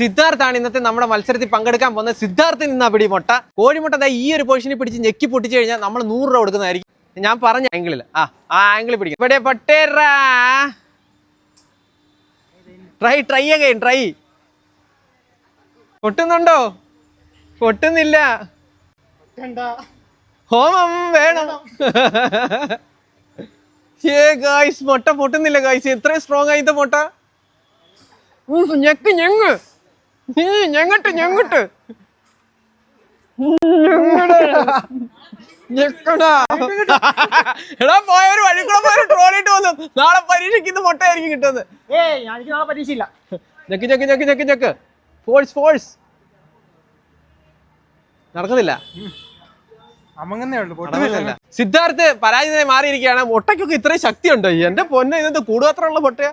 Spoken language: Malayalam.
സിദ്ധാർത്ഥാണ് ഇന്നത്തെ നമ്മുടെ മത്സരത്തിൽ പങ്കെടുക്കാൻ പോകുന്നത്. സിദ്ധാർത്ഥിൽ നിന്നാ പിടി മുട്ട. കോഴിമുട്ട ഈ ഒരു പൊസിഷനിൽ പിടിച്ച് ഞെക്കി പൊട്ടിച്ചു കഴിഞ്ഞാൽ നമ്മൾ 100 രൂപ കൊടുക്കുന്നതായിരിക്കും. ഞാൻ പറഞ്ഞ ആംഗിളിൽ ആ ആംഗിളിൽ പിടിക്കും. ഇവിടെ പൊട്ടേറാ. Try again try. പൊട്ടുന്നുണ്ടോ? പൊട്ടുന്നില്ല. ഹോമം വേണം. ഗായ്സ് മുട്ട പൊട്ടുന്നില്ല ഗായ്സ്. എത്രയും സ്ട്രോങ് ആയിട്ട് മുട്ട. ഞെങ്ങട്ട് എടാ പോയവര് വഴി കൂടെ പോയ ട്രോളിട്ട് വന്നു. നാളെ പരീക്ഷയ്ക്ക് മുട്ടയായിരിക്കും കിട്ടുന്നത്. പരീക്ഷയില്ല. ഞെക്ക് ഫോഴ്സ് നടക്കുന്നില്ല. സിദ്ധാർത്ഥ് പരാജിതനായി മാറിയിരിക്കുകയാണ്. മുട്ടയ്ക്കൊക്കെ ഇത്രയും ശക്തി ഉണ്ടോ? എന്റെ പൊന്നെ, ഇന്നത്തെ കൂടുപാത്രമുള്ള മുട്ടയാ.